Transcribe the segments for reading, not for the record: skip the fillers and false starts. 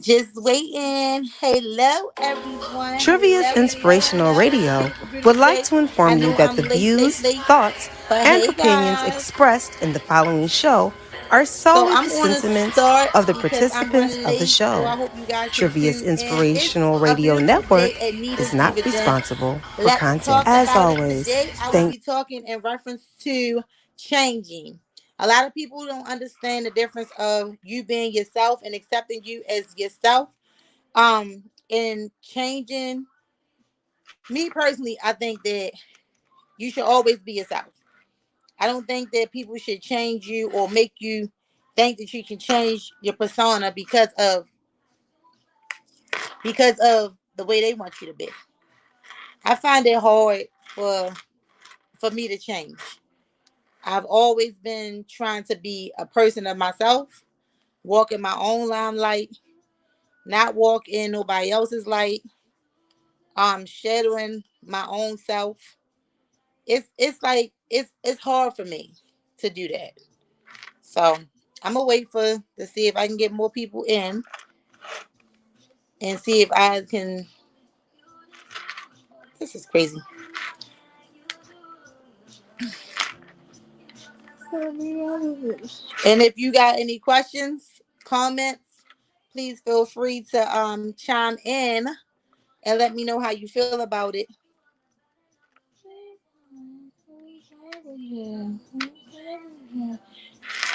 Just waiting. Hello, everyone. Trivia's Hello, hello, Inspirational hello. It's Radio beautiful, would beautiful like day. to I inform you know that the I'm late, late, views, late. thoughts, But and hey, opinions guys. expressed in the following show are So solely I'm the going to sentiments start of the because I'm participants running of the late. So I show. hope you guys can Trivia's tune in. It's Inspirational a Radio beautiful day Network at Nita's is not Diva Den. responsible for Let's content. talk As about it. always, Today, I will thank be talking in reference to changing. A lot of people don't understand the difference of you being yourself and accepting you as yourself. And changing. Me personally, I think that you should always be yourself. I don't think that people should change you or make you think that you can change your persona because of the way they want you to be. I find it hard for me to change. I've always been trying to be a person of myself, walk in my own limelight, not walk in nobody else's light. Shadowing my own self. It's like it's hard for me to do that. So I'm gonna wait for to see if I can get more people in and see if I can. This is crazy. And if you got any questions, comments, please feel free to chime in and let me know how you feel about it.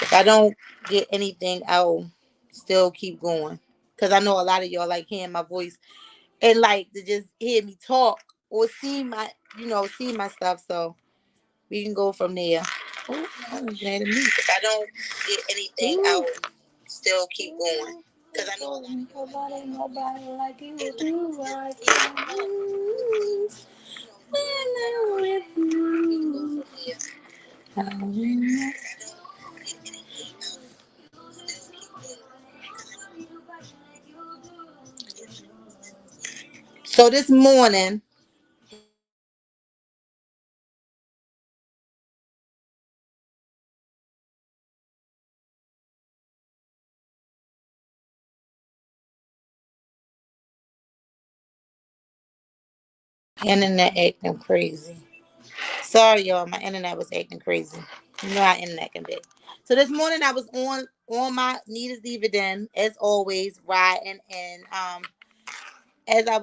If I don't get anything, I'll still keep going. Cause I know a lot of y'all like hearing my voice and like to just hear me talk or see my see my stuff. So we can go from there. Oh, that was mad at me. If I don't get anything, I'll still keep going. Cause I know a lot of nobody like you do. I can when I'm with you. So this morning, internet acting crazy. Sorry, y'all. My internet was acting crazy. You know how internet can be. So this morning I was on my Nita's dividend as always riding, and as I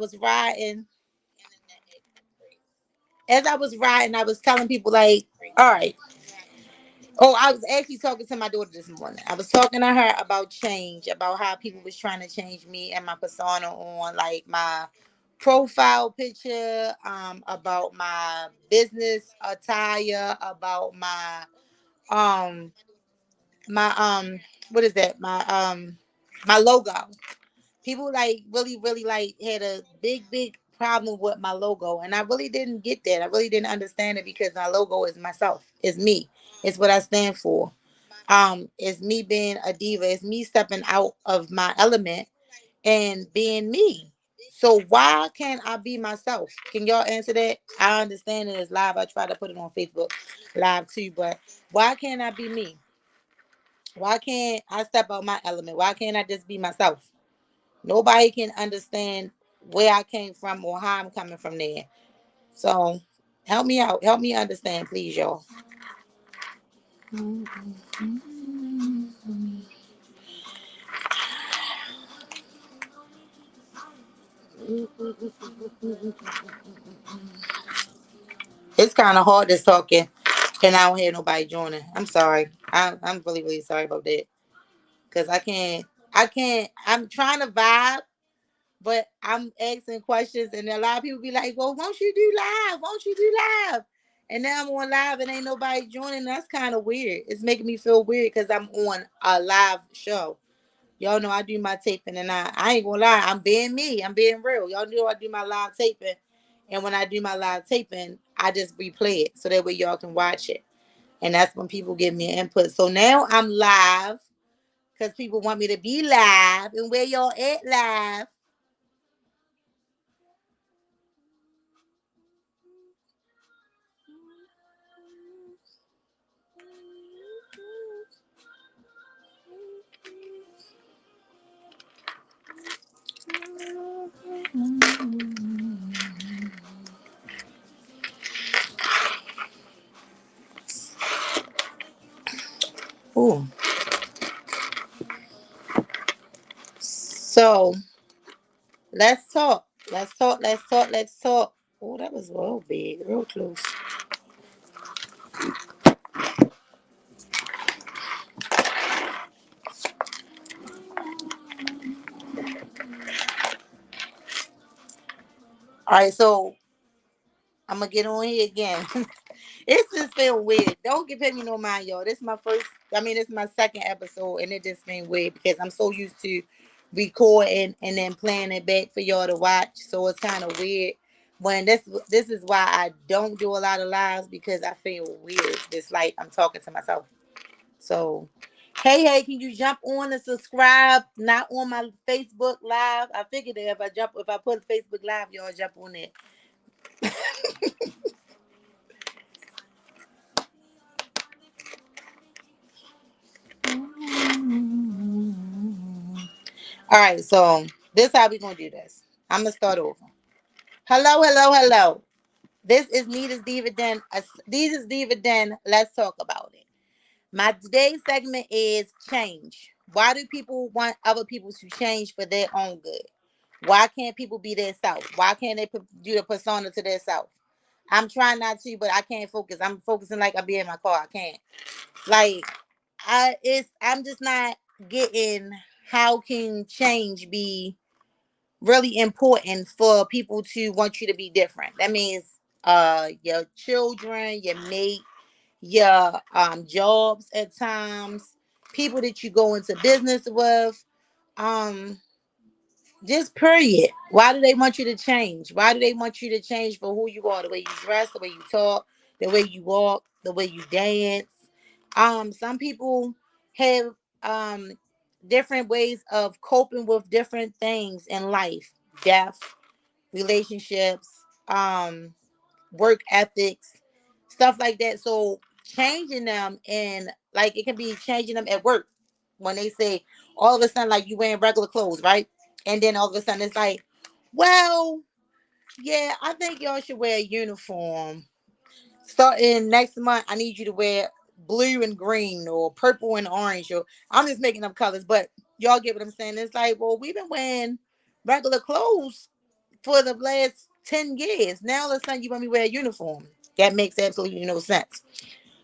was riding, I was telling people like, all right. Oh, I was actually talking to my daughter this morning. I was talking to her about change, about how people was trying to change me and my persona on like my profile picture, about my business attire, about um my what is that? My logo. People like really like had a big problem with my logo, and I really didn't get that. I really didn't understand it because my logo is myself. It's me. It's what I stand for. It's me being a diva. It's me stepping out of my element and being me. So why can't I be myself? Can y'all answer that? I understand it is live. I try to put it on Facebook live too, but why can't I be me? Why can't I step out my element? Why can't I just be myself? Nobody can understand where I came from or how I'm coming from there. So help me out. Help me understand, please, y'all. It's kind of hard this talking, and I don't hear nobody joining. I'm sorry. I'm really sorry about that because I can't. I'm trying to vibe, but I'm asking questions, and a lot of people be like, "Well, won't you do live? Won't you do live?" And now I'm on live, and ain't nobody joining. That's kind of weird. It's making me feel weird because I'm on a live show. Y'all know I do my taping, and I ain't gonna lie, I'm being me. I'm being real. Y'all know I do my live taping, and when I do my live taping, I just replay it so that way y'all can watch it. And that's when people give me input. So now I'm live because people want me to be live, and where y'all at live? So let's talk. Let's talk. Let's talk. Let's talk. Oh, that was real big, real close. All right, so I'm gonna get on here again. It's just feel weird. Don't give me no mind, y'all. This is my first. I mean, this is my second episode, and it just been weird because I'm so used to recording and then playing it back for y'all to watch. So it's kind of weird. When this is why I don't do a lot of lives because I feel weird. It's like I'm talking to myself. So, hey, can you jump on and subscribe? Not on my Facebook Live. I figured that if I put Facebook Live, y'all jump on it. All right, so this how we gonna do this. I'm gonna start over. Hello, hello, hello. This is Nita's Diva Den. This is Diva Den. Let's talk about it. My today's segment is change. Why do people want other people to change for their own good? Why can't people be their self? Why can't they do the persona to their self? I'm trying not to, but I can't focus. I'm focusing like I be in my car. I can't. Like I'm just not getting how can change be really important for people to want you to be different. That means your children, your mate, your jobs at times, people that you go into business with, um just period. Why do they want you to change? Why do they want you to change for who you are, the way you dress, the way you talk, the way you walk, the way you dance? Some people have um different ways of coping with different things in life, death, relationships, work ethics, stuff like that. So changing them, and like it can be changing them at work when they say all of a sudden like you wearing regular clothes, right? And then all of a sudden it's like, well, yeah, I think y'all should wear a uniform. Starting next month, I need you to wear blue and green or purple and orange. Or I'm just making up colors, but y'all get what I'm saying. It's like, well, we've been wearing regular clothes for the last 10 years. Now all of a sudden you want me to wear a uniform. That makes absolutely no sense.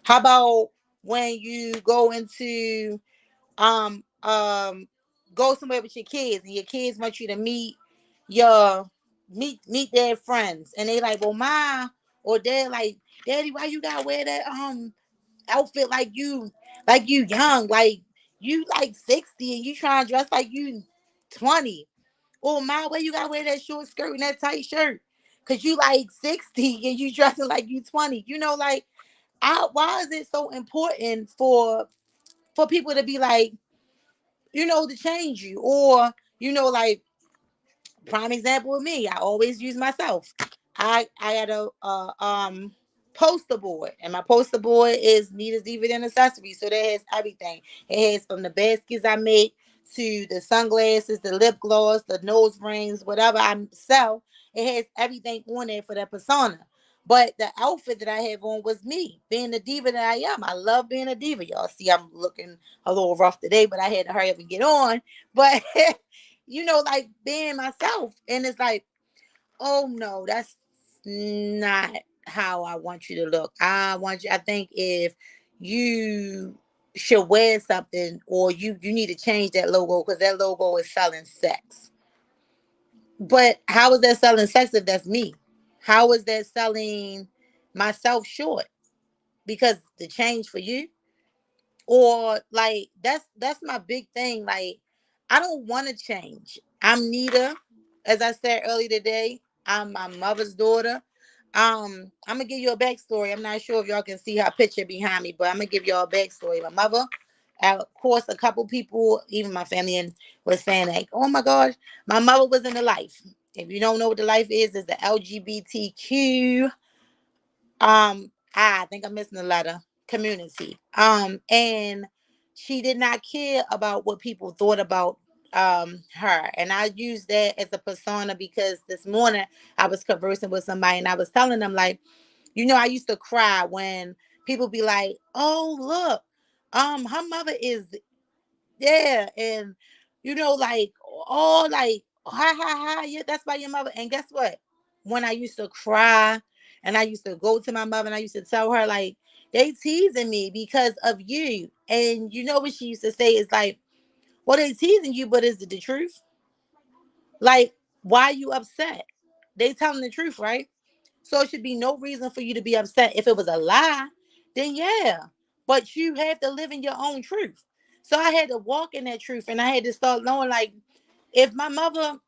How about when you go into um um go somewhere with your kids and your kids want you to your meet their friends and they like, well, ma or dad like, daddy, why you gotta wear that outfit like you young, like you like 60 and you trying to dress like you 20. Oh my, why you gotta wear that short skirt and that tight shirt? Cause you like 60 and you dressing like you 20. You know, like why is it so important for people to be like, to change you? Or, like prime example of me, I always use myself. I had a poster board, and my poster board is neat as even an accessory. So that has everything. It has from the baskets I make to the sunglasses, the lip gloss, the nose rings, whatever I sell. It has everything on there for that persona. But the outfit that I have on was me, being the diva that I am. I love being a diva. Y'all see, I'm looking a little rough today, but I had to hurry up and get on. But like being myself. And it's like, oh no, that's not how I want you to look. I think if you should wear something, or you need to change that logo because that logo is selling sex. But how is that selling sex if that's me? How is that selling myself short? Because the change for you, or like that's my big thing. Like I don't want to change. I'm Nita, as I said earlier today. I'm my mother's daughter. I'm gonna give you a backstory. I'm not sure if y'all can see her picture behind me, but I'm gonna give y'all a backstory. My mother, of course, a couple people, even my family, and was saying like, "Oh my gosh, my mother was in the life." If you don't know what the life is the LGBTQ I think I'm missing a letter, community. And she did not care about what people thought about her. And I use that as a persona because this morning I was conversing with somebody and I was telling them like, I used to cry when people be like, "Oh, look, her mother is there," and like all like, ha ha ha, yeah, that's by your mother. And guess what? When I used to cry and I used to go to my mother and I used to tell her, like, they teasing me because of you. And you know what she used to say is like, well, they teasing you, but is it the truth? Like, why are you upset? They telling the truth, right? So it should be no reason for you to be upset. If it was a lie, then yeah. But you have to live in your own truth. So I had to walk in that truth and I had to start knowing, like, if my mother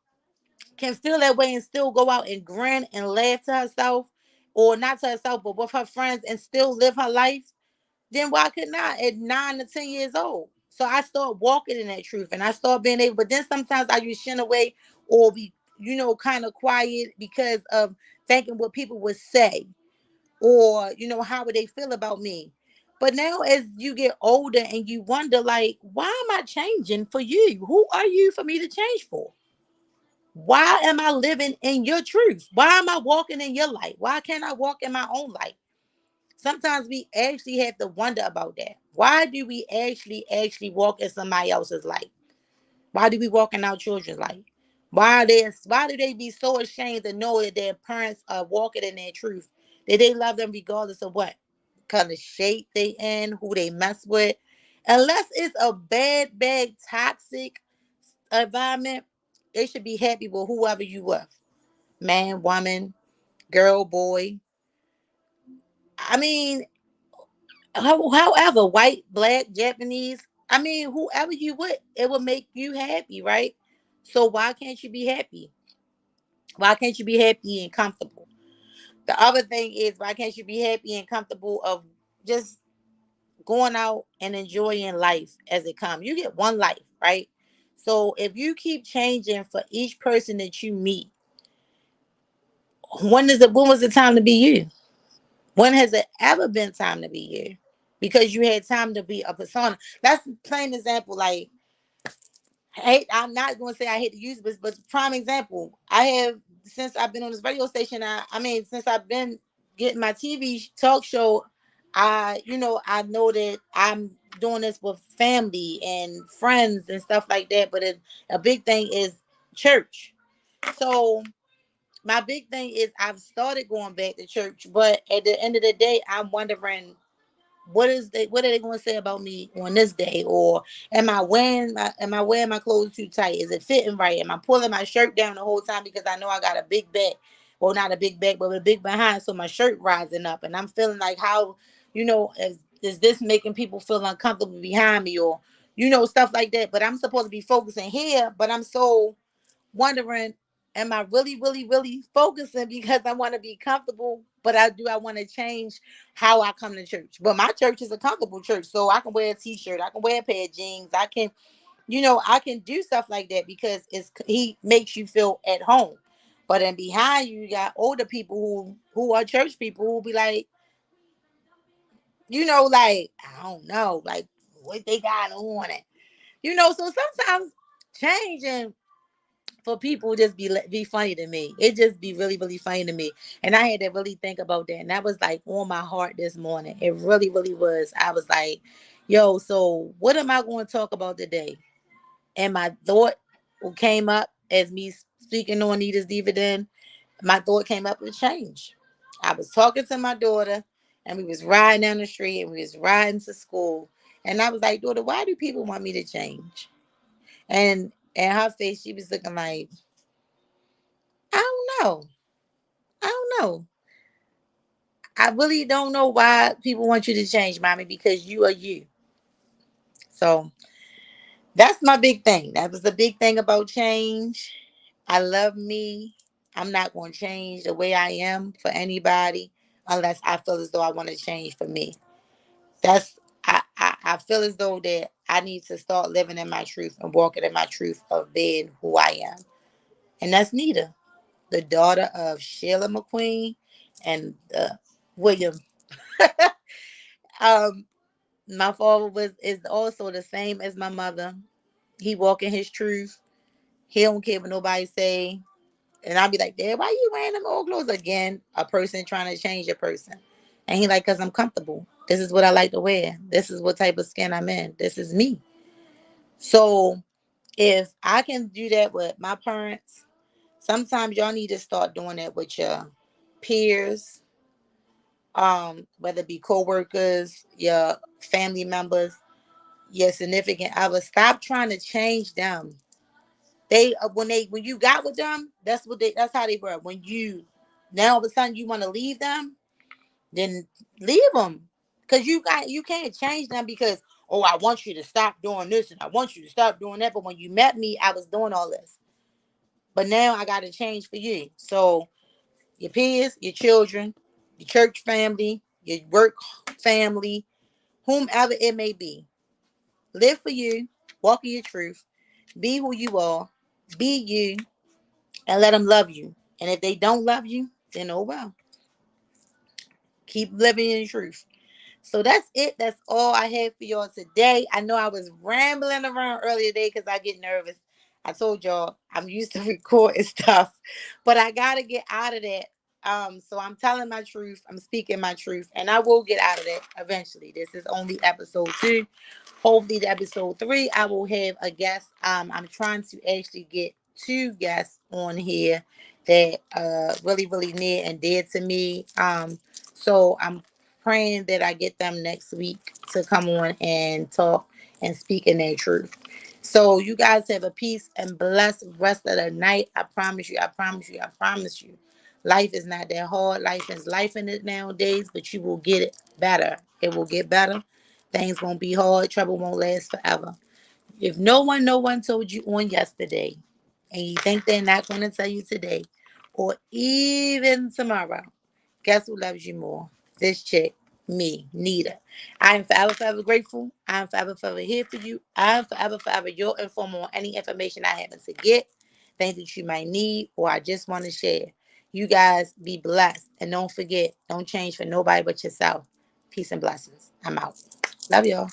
can feel that way and still go out and grin and laugh to herself, or not to herself, but with her friends and still live her life, then why couldn't I at 9 to 10 years old? So I start walking in that truth and I start being able, but then sometimes I use shin away or be, kind of quiet because of thinking what people would say, or, how would they feel about me. But now as you get older and you wonder, like, why am I changing for you? Who are you for me to change for? Why am I living in your truth? Why am I walking in your light? Why can't I walk in my own light? Sometimes we actually have to wonder about that. Why do we actually walk in somebody else's light? Why do we walk in our children's light? Why do they be so ashamed to know that their parents are walking in their truth? That they love them regardless of what kind of shape they in, who they mess with. Unless it's a bad, toxic environment, they should be happy with whoever you with. Man, woman, girl, boy. I mean, however, white, black, Japanese, I mean, whoever you would, it would make you happy, right? So why can't you be happy? Why can't you be happy and comfortable? The other thing is, why can't you be happy and comfortable of just going out and enjoying life as it comes? You get one life, right? So if you keep changing for each person that you meet, when was the time to be you? When has it ever been time to be you? Because you had time to be a persona. That's a plain example. Like, hey, I'm not going to say I hate to use this, but prime example. I have, since I've been on this radio station. I mean, since I've been getting my TV talk show, I know that I'm doing this with family and friends and stuff like that. But a big thing is church. So my big thing is I've started going back to church, but at the end of the day, I'm wondering what are they going to say about me on this day? Or am I wearing my clothes too tight? Is it fitting right? Am I pulling my shirt down the whole time because I know I got a big back? Well, not a big back, but a big behind, so my shirt rising up, and I'm feeling like, how, is this making people feel uncomfortable behind me, or stuff like that? But I'm supposed to be focusing here, but I'm so wondering, am I really, really, really focusing because I want to be comfortable? But I want to change how I come to church. But my church is a comfortable church, so I can wear a t-shirt, I can wear a pair of jeans, I can do stuff like that because he makes you feel at home. But then behind you, you got older people who are church people who will be like, like, I don't know, like, what they got on it. So sometimes changing for people just be funny to me. It just be really, really funny to me. And I had to really think about that. And that was like on my heart this morning. It really, really was. I was like, yo, so what am I going to talk about today? And my thought came up as me speaking on Anita's dividend. My thought came up with change. I was talking to my daughter and we was riding down the street and we was riding to school. And I was like, daughter, why do people want me to change? And in her face, she was looking like, I don't know. I don't know. I really don't know why people want you to change, mommy, because you are you. So that's my big thing. That was the big thing about change. I love me. I'm not going to change the way I am for anybody unless I feel as though I want to change for me. I feel as though that I need to start living in my truth and walking in my truth of being who I am. And that's Nita, the daughter of Sheila McQueen and William. um, my father is also the same as my mother. He walk in his truth. He don't care what nobody say. And I'll be like, Dad, why you wearing them old clothes again? A person trying to change a person. And he like, cause I'm comfortable. This is what I like to wear. This is what type of skin I'm in. This is me. So If I can do that with my parents, sometimes y'all need to start doing that with your peers, whether it be co-workers, your family members, your significant other. Stop trying to change them. When you got with them, that's how they were. When you now all of a sudden you want to leave them, then leave them. Because you can't change them because, oh, I want you to stop doing this and I want you to stop doing that. But when you met me, I was doing all this. But now I got to change for you. So your peers, your children, your church family, your work family, whomever it may be, live for you, walk in your truth, be who you are, be you, and let them love you. And if they don't love you, then oh well, keep living in the truth. So that's it. That's all I have for y'all today. I know I was rambling around earlier today because I get nervous. I told y'all I'm used to recording stuff, but I gotta get out of that. So I'm telling my truth. I'm speaking my truth, and I will get out of that eventually. This is only episode 2. Hopefully, the episode 3, I will have a guest. I'm trying to actually get 2 guests on here that really, really near and dear to me. So I'm praying that I get them next week to come on and talk and speak in their truth. So you guys have a peace and blessed rest of the night. I promise you, I promise you, I promise you. Life is not that hard. Life is life in it nowadays, but you will get it better. It will get better. Things won't be hard. Trouble won't last forever. If no one told you on yesterday, and you think they're not going to tell you today, or even tomorrow, guess who loves you more? This chick, me, Nita. I am forever, forever grateful. I am forever, forever here for you. I am forever, forever your informer on any information I happen to get, things that you might need, or I just want to share. You guys be blessed. And don't forget, don't change for nobody but yourself. Peace and blessings. I'm out. Love y'all.